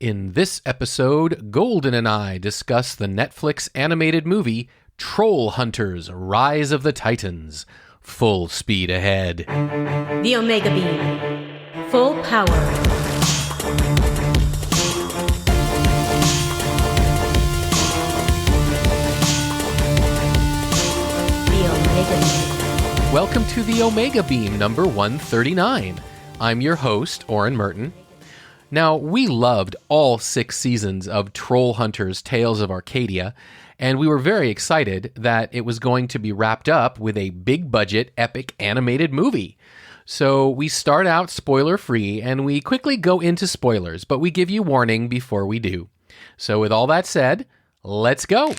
In this episode, Golden and I discuss the Netflix animated movie Trollhunters: Rise of the Titans. Full speed ahead. The Omega Beam. Full power. The Omega Beam. Welcome to the Omega Beam number 139. I'm your host, Oren Merton. Now, we loved all 6 seasons of Trollhunters: Tales of Arcadia, and we were very excited that it was going to be wrapped up with a big-budget, epic animated movie. So we start out spoiler-free, and we quickly go into spoilers, but we give you warning before we do. So with all that said, let's go!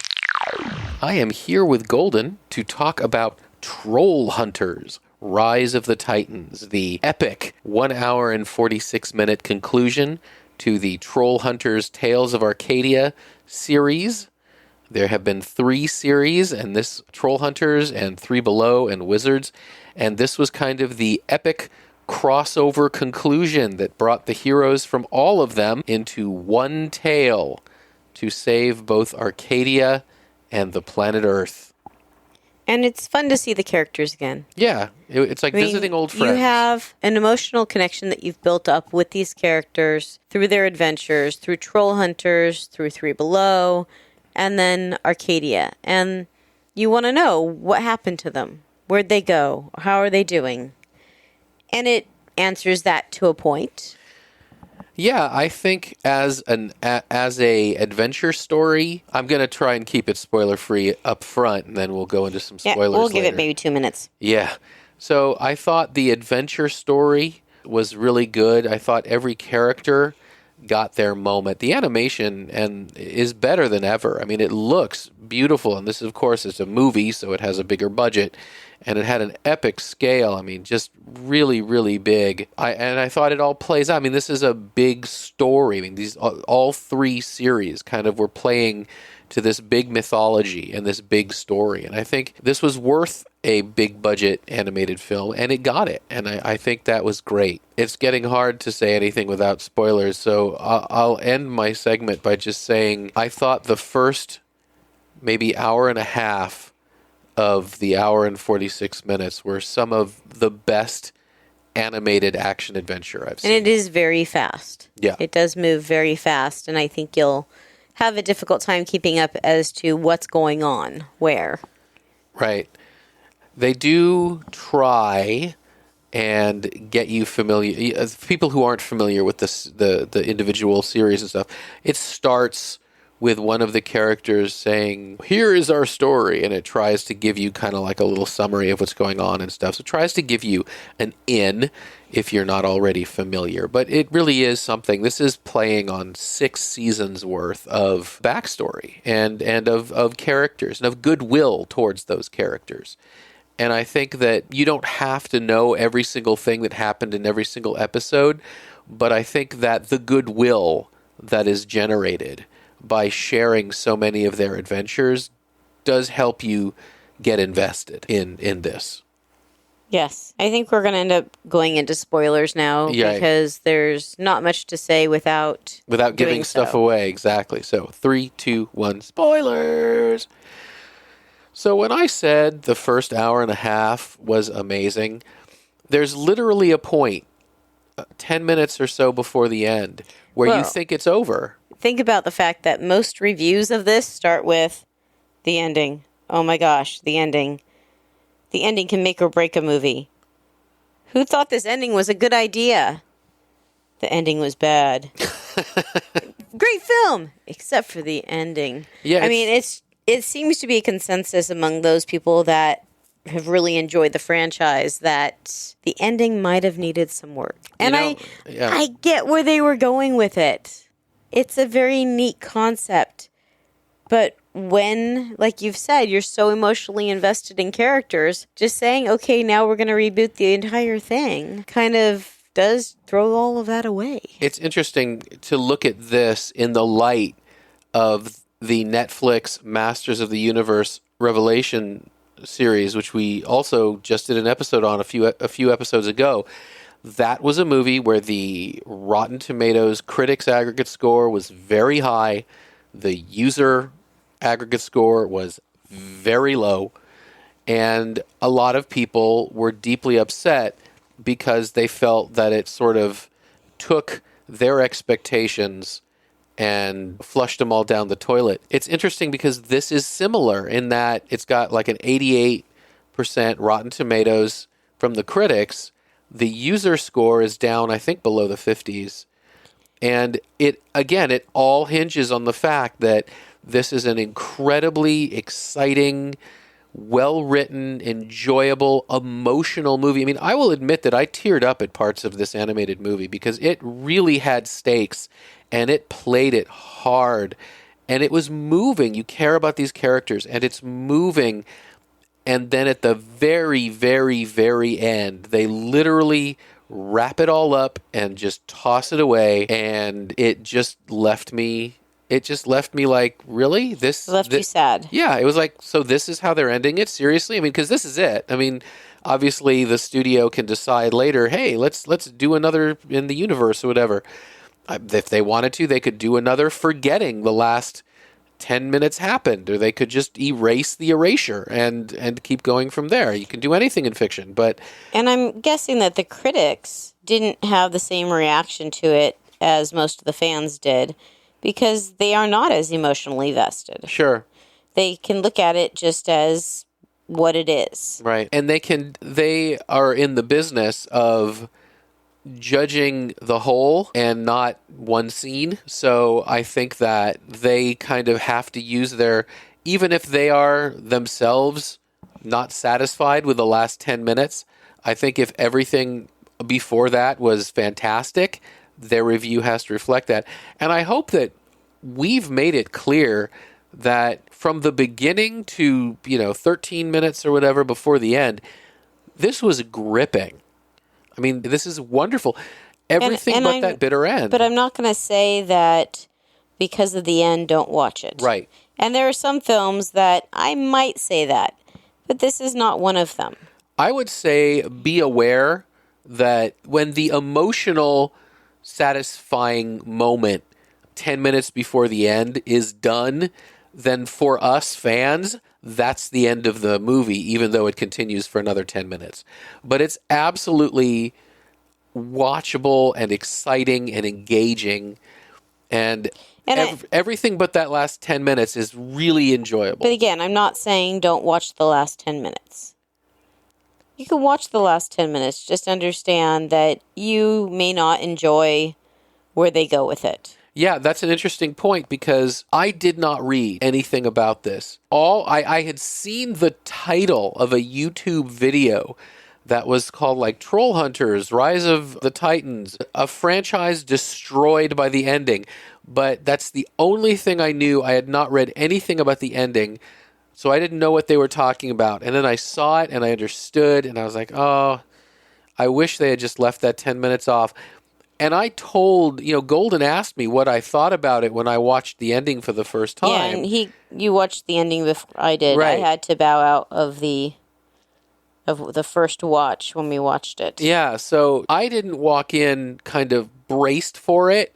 I am here with Golden to talk about Trollhunters: Rise of the Titans, the epic 1 hour and 46 minute conclusion to the Trollhunters: Tales of Arcadia series. There have been 3 series, and this Trollhunters and 3 Below and Wizards, and this was kind of the epic crossover conclusion that brought the heroes from all of them into one tale to save both Arcadia and the planet Earth. And it's fun to see the characters again. Yeah, it's like visiting old friends. You have an emotional connection that you've built up with these characters through their adventures, through Trollhunters, through 3 Below, and then Arcadia. And you want to know what happened to them. Where'd they go? How are they doing? And it answers that to a point. Yeah, I think as a adventure story, I'm going to try and keep it spoiler-free up front, and then we'll go into some spoilers we'll give later. it maybe 2 minutes. Yeah. So I thought the adventure story was really good. I thought every character got their moment. The animation is better than ever. I mean, it looks beautiful, and this, of course, is a movie, so it has a bigger budget. And it had an epic scale. I mean, just really, really big. I thought it all plays out. I mean, this is a big story. I mean, these all 3 series kind of were playing to this big mythology and this big story. And I think this was worth a big budget animated film, and it got it. And I think that was great. It's getting hard to say anything without spoilers, so I'll end my segment by just saying I thought the first maybe hour and a half of the hour and 46 minutes were some of the best animated action adventure I've seen. And it is very fast. Yeah. It does move very fast, and I think you'll have a difficult time keeping up as to what's going on where. Right. They do try and get you familiar. People who aren't familiar with the individual series and stuff, it starts with one of the characters saying, "Here is our story," and it tries to give you kind of like a little summary of what's going on and stuff. So it tries to give you an in if you're not already familiar. But it really is something. This is playing on 6 seasons worth of backstory and of characters and of goodwill towards those characters. And I think that you don't have to know every single thing that happened in every single episode, but I think that the goodwill that is generated by sharing so many of their adventures does help you get invested in this. Yes. I think we're going to end up going into spoilers now because there's not much to say without giving stuff away. Exactly. So 3, 2, 1, spoilers! So when I said the first hour and a half was amazing, there's literally a point, 10 minutes or so before the end, where you think it's over. Think about the fact that most reviews of this start with the ending. Oh my gosh, the ending. The ending can make or break a movie. Who thought this ending was a good idea? The ending was bad. Great film, except for the ending. Yeah, I mean, it seems to be a consensus among those people that have really enjoyed the franchise that the ending might have needed some work. And I get where they were going with it. It's a very neat concept. But when, like you've said, you're so emotionally invested in characters, just saying, okay, now we're going to reboot the entire thing kind of does throw all of that away. It's interesting to look at this in the light of the Netflix Masters of the Universe Revelation series, which we also just did an episode on a few episodes ago. that was a movie where the Rotten Tomatoes critics aggregate score was very high. The user aggregate score was very low. And a lot of people were deeply upset because they felt that it sort of took their expectations and flushed them all down the toilet. It's interesting because this is similar in that it's got like an 88% Rotten Tomatoes from the critics. The user score is down, I think, below the 50s. And it all hinges on the fact that this is an incredibly exciting, well-written, enjoyable, emotional movie. I mean, I will admit that I teared up at parts of this animated movie because it really had stakes and it played it hard and it was moving. You care about these characters and it's moving. And then at the very, very, very end, they literally wrap it all up and just toss it away. And it just left me like, really? This left you sad. Yeah, it was like, so this is how they're ending it? Seriously? I mean, because this is it. I mean, obviously the studio can decide later, hey, let's do another in the universe or whatever. If they wanted to, they could do another forgetting the last 10 minutes happened, or they could just erase the erasure and keep going from there. You can do anything in fiction, but... And I'm guessing that the critics didn't have the same reaction to it as most of the fans did, because they are not as emotionally vested. Sure. They can look at it just as what it is. Right. And they are in the business of judging the whole and not one scene. So I think that they kind of have to use even if they are themselves not satisfied with the last 10 minutes, I think if everything before that was fantastic, their review has to reflect that. And I hope that we've made it clear that from the beginning to, 13 minutes or whatever before the end, this was gripping. I mean, this is wonderful. Everything but that bitter end. But I'm not going to say that because of the end, don't watch it. Right. And there are some films that I might say that, but this is not one of them. I would say be aware that when the emotional, satisfying moment 10 minutes before the end is done, then for us fans, that's the end of the movie, even though it continues for another 10 minutes. But it's absolutely watchable and exciting and engaging. And everything but that last 10 minutes is really enjoyable. But again, I'm not saying don't watch the last 10 minutes. You can watch the last 10 minutes. Just understand that you may not enjoy where they go with it. Yeah, that's an interesting point because I did not read anything about this. I had seen the title of a YouTube video that was called like Trollhunters, Rise of the Titans, a franchise destroyed by the ending. But that's the only thing I knew. I had not read anything about the ending, so I didn't know what they were talking about. And then I saw it and I understood, and I was like, oh, I wish they had just left that 10 minutes off. And I told, Golden asked me what I thought about it when I watched the ending for the first time. Yeah, and you watched the ending before I did. Right. I had to bow out of the first watch when we watched it. Yeah, so I didn't walk in kind of braced for it,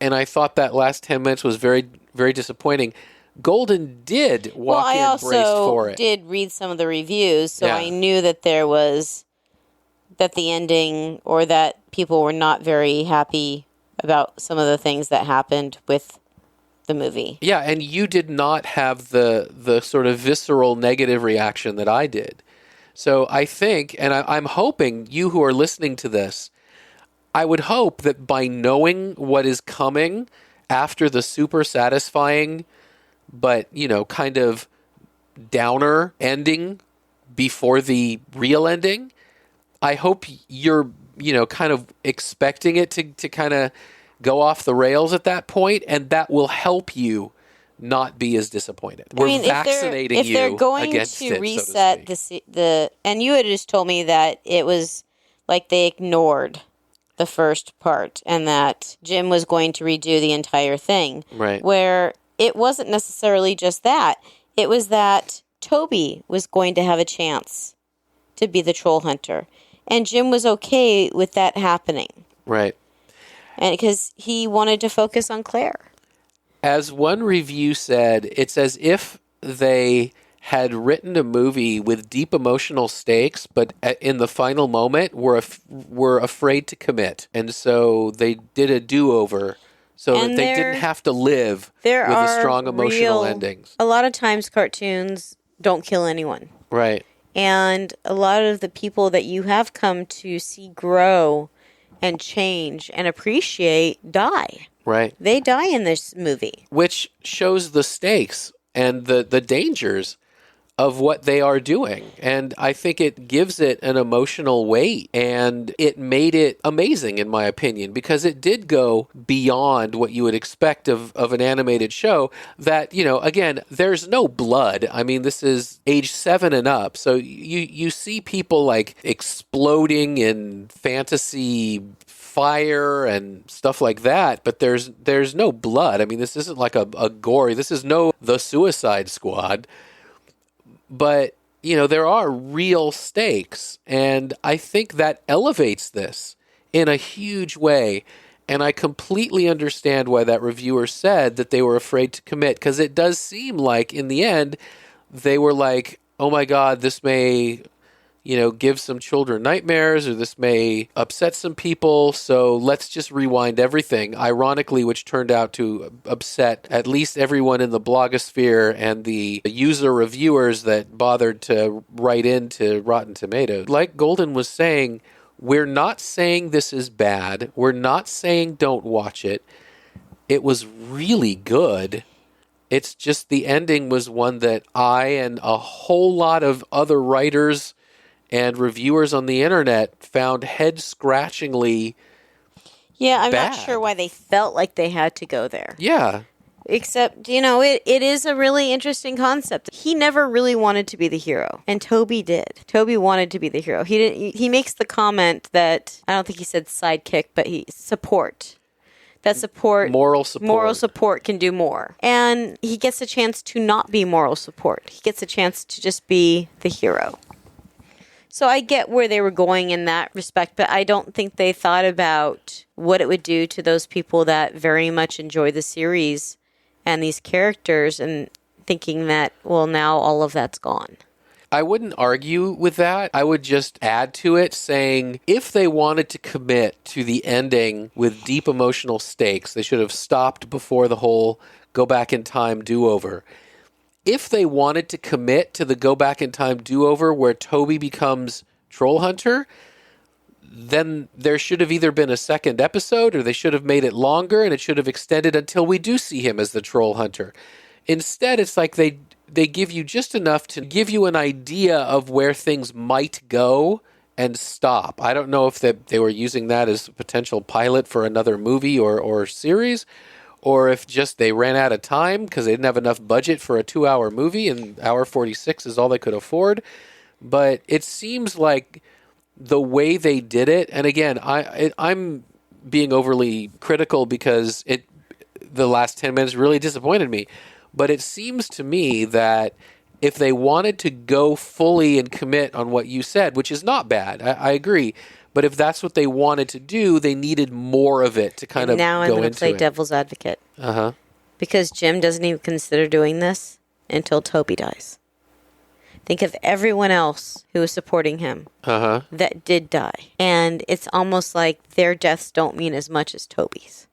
and I thought that last 10 minutes was very, very disappointing. Golden did walk in braced for it. I also did read some of the reviews, so I knew that that the ending, or that people were not very happy about some of the things that happened with the movie. Yeah, and you did not have the sort of visceral negative reaction that I did. So I think, and I'm hoping you who are listening to this, I would hope that by knowing what is coming after the super satisfying, but, kind of downer ending before the real ending, I hope you're, kind of expecting it to kind of go off the rails at that point, and that will help you not be as disappointed. We're vaccinating you against it. If they're going to reset the and you had just told me that it was like they ignored the first part and that Jim was going to redo the entire thing. Right. Where it wasn't necessarily just that. It was that Toby was going to have a chance to be the troll hunter. And Jim was okay with that happening. Right. And because he wanted to focus on Claire. As one review said, it's as if they had written a movie with deep emotional stakes, but in the final moment were afraid to commit. And so they did a do-over so that they didn't have to live with the strong emotional endings. A lot of times cartoons don't kill anyone. Right. And a lot of the people that you have come to see grow and change and appreciate die. Right. They die in this movie. Which shows the stakes and the dangers of what they are doing. And I think it gives it an emotional weight, and it made it amazing, in my opinion, because it did go beyond what you would expect of an animated show that, again, there's no blood. I mean, this is age 7 and up. So you see people like exploding in fantasy fire and stuff like that, but there's no blood. I mean, this isn't like a gory, this is no The Suicide Squad. But, there are real stakes, and I think that elevates this in a huge way. And I completely understand why that reviewer said that they were afraid to commit, because it does seem like, in the end, they were like, oh my God, this may, give some children nightmares, or this may upset some people, so let's just rewind everything. Ironically, which turned out to upset at least everyone in the blogosphere and the user reviewers that bothered to write into Rotten Tomatoes. Like Golden was saying, we're not saying this is bad. We're not saying don't watch it. It was really good. It's just the ending was one that I and a whole lot of other writers and reviewers on the internet found head-scratchingly I'm bad. not sure why they felt like they had to go there. Yeah. Except, it is a really interesting concept. He never really wanted to be the hero, and Toby did. Toby wanted to be the hero. He makes the comment that, I don't think he said sidekick, but support. That moral support can do more. And he gets a chance to not be moral support. He gets a chance to just be the hero. So I get where they were going in that respect, but I don't think they thought about what it would do to those people that very much enjoy the series and these characters, and thinking that, well, now all of that's gone. I wouldn't argue with that. I would just add to it saying if they wanted to commit to the ending with deep emotional stakes, they should have stopped before the whole go back in time do-over. If they wanted to commit to the go back in time do-over where Toby becomes Trollhunter, then there should have either been a second episode, or they should have made it longer, and it should have extended until we do see him as the Trollhunter. Instead, it's like they give you just enough to give you an idea of where things might go and stop. I don't know if they were using that as a potential pilot for another movie or series, or if just they ran out of time because they didn't have enough budget for a 2-hour movie, and hour 46 is all they could afford. But it seems like the way they did it, and again, I'm being overly critical because the last 10 minutes really disappointed me. But it seems to me that if they wanted to go fully and commit on what you said, which is not bad, I agree. But if that's what they wanted to do, they needed more of it to kind of go into it. Now I'm going to play devil's advocate. Uh-huh. Because Jim doesn't even consider doing this until Toby dies. Think of everyone else who was supporting him that did die. And it's almost like their deaths don't mean as much as Toby's.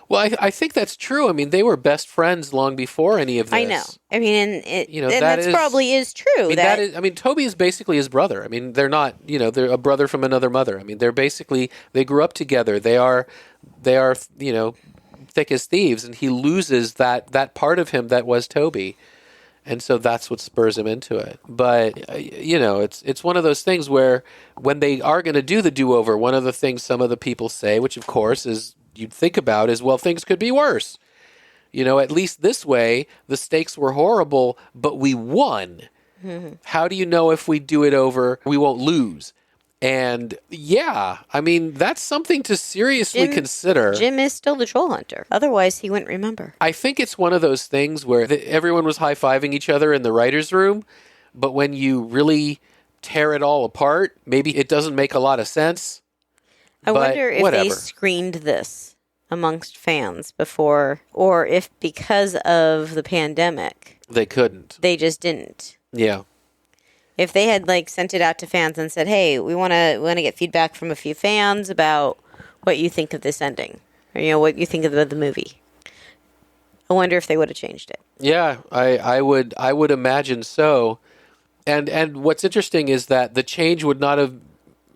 Well, I think that's true. I mean, they were best friends long before any of this. I know. I mean, that probably is true. I mean, Toby is basically his brother. I mean, they're not, they're a brother from another mother. I mean, they grew up together. They are, thick as thieves, and he loses that part of him that was Toby. And so that's what spurs him into it. But, it's one of those things where when they are going to do the do-over, one of the things some of the people say, which of course is you'd think about is, well, things could be worse. At least this way, the stakes were horrible, but we won. Mm-hmm. How do you know if we do it over, we won't lose? And yeah, I mean, that's something to seriously consider. Jim is still the Trollhunter. Otherwise, he wouldn't remember. I think it's one of those things where everyone was high-fiving each other in the writer's room, but when you really tear it all apart. Maybe it doesn't make a lot of sense. I wonder if whatever. they screened this amongst fans before, or if because of the pandemic, they couldn't. They just didn't. Yeah. If they had like sent it out to fans and said, "Hey, we want to get feedback from a few fans about what you think of this ending, or what you think of the movie," I wonder if they would have changed it. Yeah, I would imagine so. And what's interesting is that the change would not have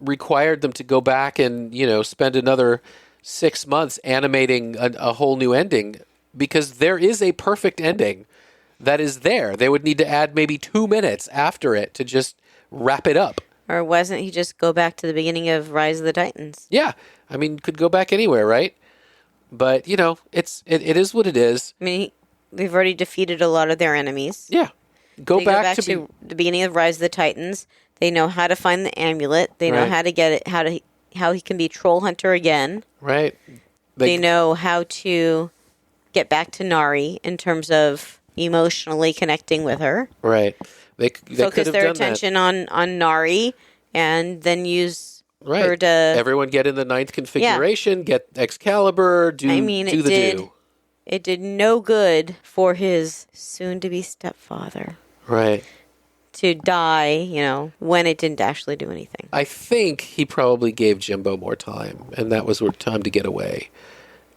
required them to go back and spend another 6 months animating a whole new ending, because there is a perfect ending that is there. They would need to add maybe 2 minutes after it to just wrap it up. Or wasn't he just go back to the beginning of Rise of the Titans? Yeah. I mean, could go back anywhere, right? But, it is what it is. I mean, they've already defeated a lot of their enemies. Yeah. Go back to the beginning of Rise of the Titans. They know how to find the amulet. They know how to get it, how he can be Trollhunter again. Right. They know how to get back to Nari in terms of emotionally connecting with her. Right. They focus their attention on Nari, and then use her to... Everyone get in the 9th configuration, get Excalibur, do the do. It did no good for his soon-to-be stepfather. Right. To die, when it didn't actually do anything. I think he probably gave Jimbo more time, and that was time to get away.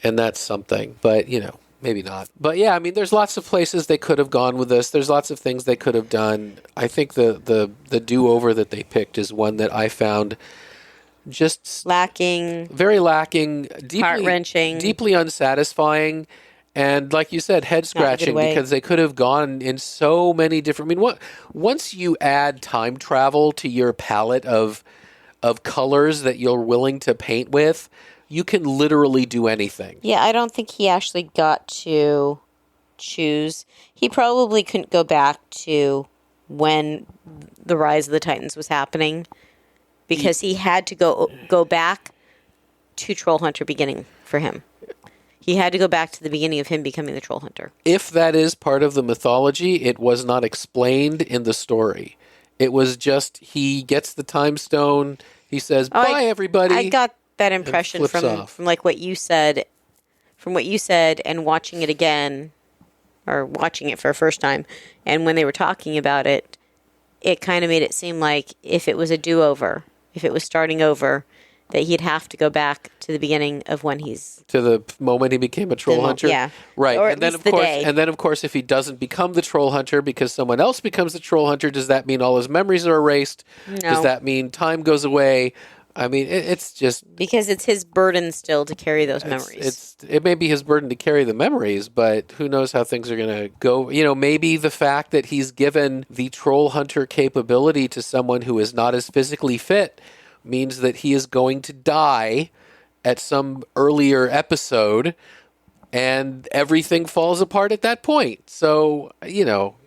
And that's something. But, maybe not. But yeah, I mean, there's lots of places they could have gone with this. There's lots of things they could have done. I think the do-over that they picked is one that I found just... very lacking. Heart-wrenching. Deeply unsatisfying. And like you said, head-scratching, because they could have gone in so many different... I mean, once you add time travel to your palette of colors that you're willing to paint with, you can literally do anything. Yeah, I don't think he actually got to choose. He probably couldn't go back to when the Rise of the Titans was happening, because he had to go back to Trollhunter beginning for him. He had to go back to the beginning of him becoming the Trollhunter. If that is part of the mythology, it was not explained in the story. It was just he gets the time stone. He says, "Bye, everybody." I got that impression from like what you said, and watching it again, or watching it for a first time, and when they were talking about it, it kind of made it seem like if it was a do-over, if it was starting over, that he'd have to go back to the beginning of when he's... To the moment he became a Trollhunter? Yeah. Right. Or and then of course, if he doesn't become the Trollhunter because someone else becomes the Trollhunter, does that mean all his memories are erased? No. Does that mean time goes away? I mean, it's just... Because it's his burden still to carry those memories. It may be his burden to carry the memories, but who knows how things are going to go. Maybe the fact that he's given the Trollhunter capability to someone who is not as physically fit means that he is going to die at some earlier episode, and everything falls apart at that point. So,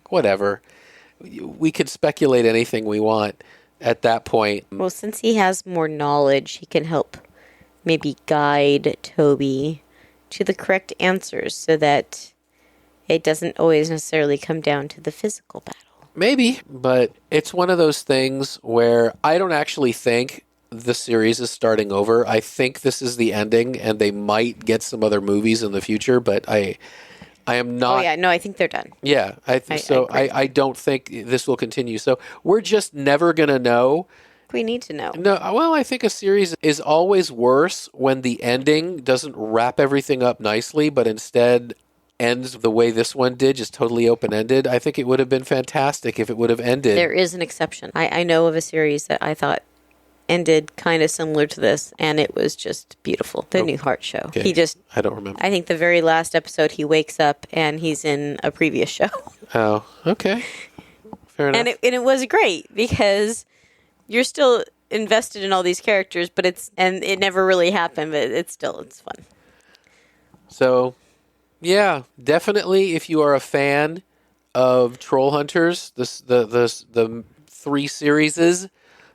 whatever. We could speculate anything we want at that point. Well, since he has more knowledge, he can help maybe guide Toby to the correct answers so that it doesn't always necessarily come down to the physical battle. Maybe, but it's one of those things where I don't actually think the series is starting over. I think this is the ending, and they might get some other movies in the future, but I am not... Oh, yeah. No, I think they're done. Yeah. I don't think this will continue. So we're just never going to know. We need to know. No, well, I think a series is always worse when the ending doesn't wrap everything up nicely, but instead ends the way this one did, just totally open-ended. I think it would have been fantastic if it would have ended. There is an exception. I know of a series that I thought ended kind of similar to this, and it was just beautiful. The Newhart Show. Okay. I don't remember. I think the very last episode, he wakes up and he's in a previous show. Oh, okay. Fair enough. And it was great because you're still invested in all these characters, but it never really happened, but it's fun. So, yeah, definitely if you are a fan of Trollhunters, the 3 series,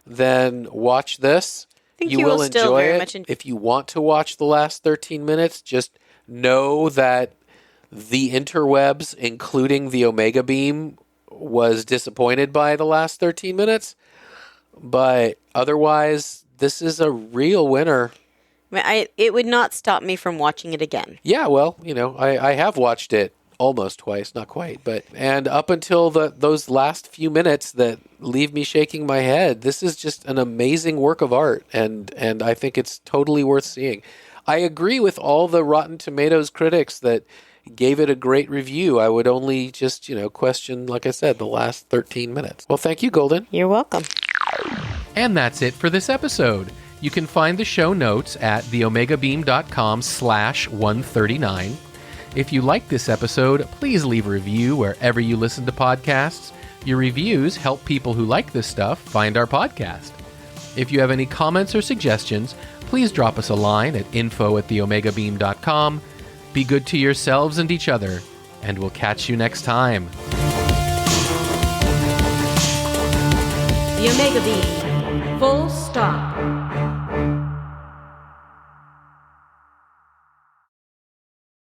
then watch this. I think you will still enjoy very it. much If you want to watch the last 13 minutes, just know that the interwebs, including the Omega Beam, was disappointed by the last 13 minutes. But otherwise, this is a real winner. It would not stop me from watching it again. Yeah, well, I have watched it almost twice, not quite, and up until those last few minutes that leave me shaking my head, this is just an amazing work of art, and I think it's totally worth seeing. I agree with all the Rotten Tomatoes critics that gave it a great review. I would only just, question, like I said, the last 13 minutes. Well, thank you, Golden. You're welcome. And that's it for this episode. You can find the show notes at theomegabeam.com/139. If you like this episode, please leave a review wherever you listen to podcasts. Your reviews help people who like this stuff find our podcast. If you have any comments or suggestions, please drop us a line at info@theomegabeam.com. Be good to yourselves and each other, and we'll catch you next time. The Omega Beam. Full stop.